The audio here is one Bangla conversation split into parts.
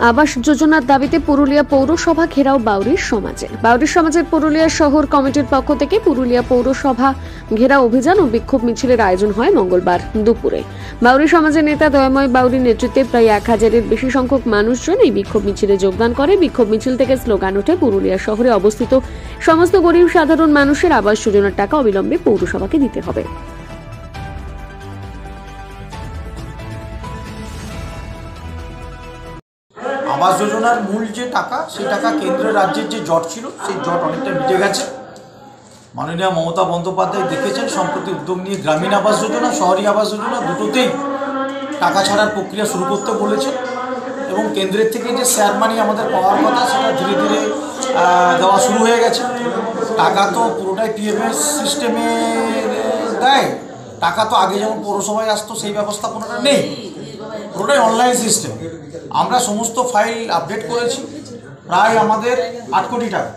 আবাস যোজনার দাবিতে পুরুলিয়া পৌরসভা ঘেরাও বাউরির সমাজের পুরুলিয়া শহর কমিটির পক্ষ থেকে পুরুলিয়া পৌরসভা ঘেরাও অভিযান ও বিক্ষোভ মিছিলের আয়োজন হয় মঙ্গলবার দুপুরে। বাউরি সমাজের নেতা দয়াময় বাউরির নেতৃত্বে প্রায় 1000-এর বেশি সংখ্যক মানুষজন এই বিক্ষোভ মিছিলে যোগদান করে। বিক্ষোভ মিছিল থেকে স্লোগান ওঠে, পুরুলিয়া শহরে অবস্থিত সমস্ত গরিব সাধারণ মানুষের আবাস যোজনার টাকা অবিলম্বে পৌরসভাকে দিতে হবে। আবাস যোজনার মূল যে টাকা, সেই টাকা কেন্দ্রের রাজ্যের যে জট ছিল, সেই জট অনেকটা মিটে গেছে। মাননীয় মমতা বন্দ্যোপাধ্যায় দেখেছেন, সম্প্রতি উদ্যোগ নিয়ে গ্রামীণ আবাস যোজনা, শহরী আবাস যোজনা দুটোতেই টাকা ছাড়ার প্রক্রিয়া শুরু করতে বলেছেন এবং কেন্দ্রের থেকে যে শেয়ার মানি আমাদের পাওয়ার কথা, সেটা ধীরে ধীরে দেওয়া শুরু হয়ে গেছে। টাকা তো পুরোটাই পিএমএস সিস্টেমে দেয়। টাকা তো আগে যেমন পৌরসভায় আসতো সেই ব্যবস্থাপনাটা নেই, পুরোটাই অনলাইন সিস্টেম। আমরা সমস্ত ফাইল আপডেট করেছি। প্রায় আমাদের 8 কোটি টাকা,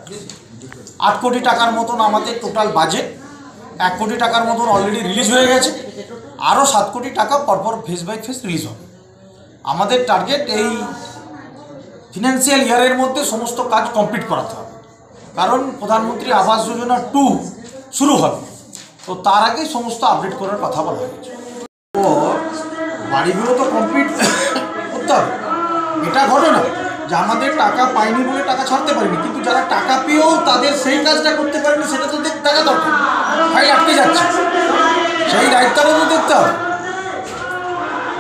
8 কোটি টাকার মতন আমাদের টোটাল বাজেট। 1 কোটি টাকার মতন অলরেডি রিলিজ হয়ে গেছে, আরও 7 কোটি টাকা পরপর ফেজ বাই ফেজ রিলিজ হবে। আমাদের টার্গেট এই ফিনান্সিয়াল ইয়ারের মধ্যে সমস্ত কাজ কমপ্লিট করাতে হবে, কারণ প্রধানমন্ত্রী আবাস যোজনা 2 শুরু হবে, তো তার আগে সমস্ত আপডেট করার কথা বলা হয়েছে। তো বাড়িগুলো তো কমপ্লিট করতে হবে। এটা ঘটনা যে আমাদের টাকা পাইনি বলে টাকা ছাড়তে পারিনি, কিন্তু যারা টাকা পেয়েও তাদের সেই কাজটা করতে পারেনি, সেটা তো টাকা দরকার, ফাইল আটকে যাচ্ছে, সেই দায়িত্বটা তো দেখতে হবে।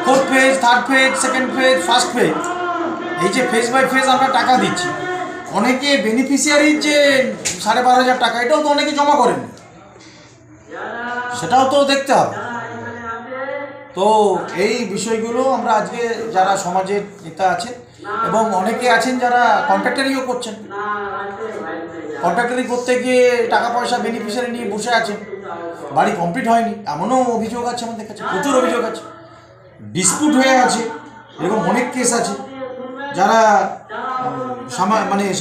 4th phase, 3rd phase, 2nd phase, 1st phase, এই যে ফেজ বাই ফেজ আমরা টাকা দিচ্ছি। অনেকে বেনিফিশিয়ারির যে 12,500 টাকা, এটাও তো অনেকে জমা করেন, সেটাও তো দেখতে হবে। তো এই বিষয়গুলো আমরা আজকে যারা সমাজের নেতা আছেন এবং অনেকে আছেন যারা কন্ট্রাক্টারিও করছেন, কন্ট্রাক্টারি করতে গিয়ে টাকা পয়সা বেনিফিশিয়ারি নিয়ে বসে আছেন, বাড়ি কমপ্লিট হয়নি, এমনও অভিযোগ আছে আমাদের কাছে, প্রচুর অভিযোগ আছে। ডিসপিউট হয়ে আছে, এরকম অনেক কেস আছে। যারা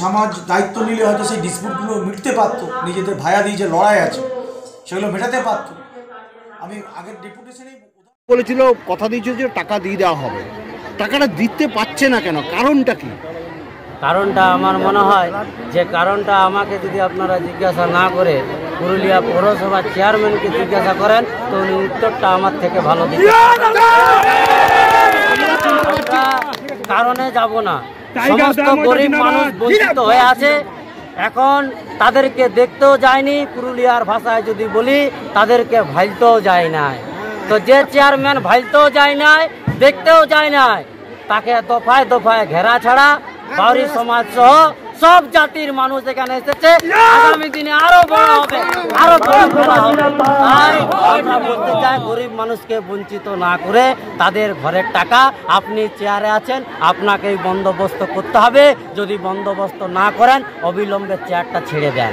সমাজ দায়িত্ব নিলে হয়তো সেই ডিসপিউটগুলো মিটতে পারতো, নিজেদের ভায়াদি যে লড়াই আছে সেগুলো মেটাতে পারতো। আমি আগের ডেপুটেশনেই বলেছিল, কথা দিয়েছিল যে টাকা দিয়ে দেওয়া হবে, টাকাটা দিতে পারছে না কেন? কারণটা কি? কারণটা আমার মনে হয় যে কারণটা আমাকে যদি আপনারা জিজ্ঞাসা না করে পুরুলিয়া পৌরসভার চেয়ারম্যানকে জিজ্ঞাসা করেন, তো উনি উত্তরটা আমার থেকে ভালো দিতে। আমরা কারণে যাব না, সমস্ত গরিব মানুষ বঞ্চিত হয়ে আছে, এখন তাদেরকে দেখতেও যায়নি। পুরুলিয়ার ভাষায় যদি বলি, তাদেরকে ভাইলতেও যায় নাই। তো যে চেয়ারম্যান ভাইলতেও যায় নাই, দেখতেও যায় নাই, তাকে দফায় দফায় ঘেরা ছাড়া বাউরি সমাজ সহ সব জাতির মানুষ এখানে এসেছে। আগামী দিনে আরো বড় হবে, আরো বড় হবে। তাই আমরা বলতে চাই, গরিব মানুষকে বঞ্চিত না করে তাদের ঘরের টাকা, আপনি চেয়ারে আছেন, আপনাকেই বন্দোবস্ত করতে হবে। যদি বন্দোবস্ত না করেন, অবিলম্বে চেয়ারটা ছেড়ে দেন।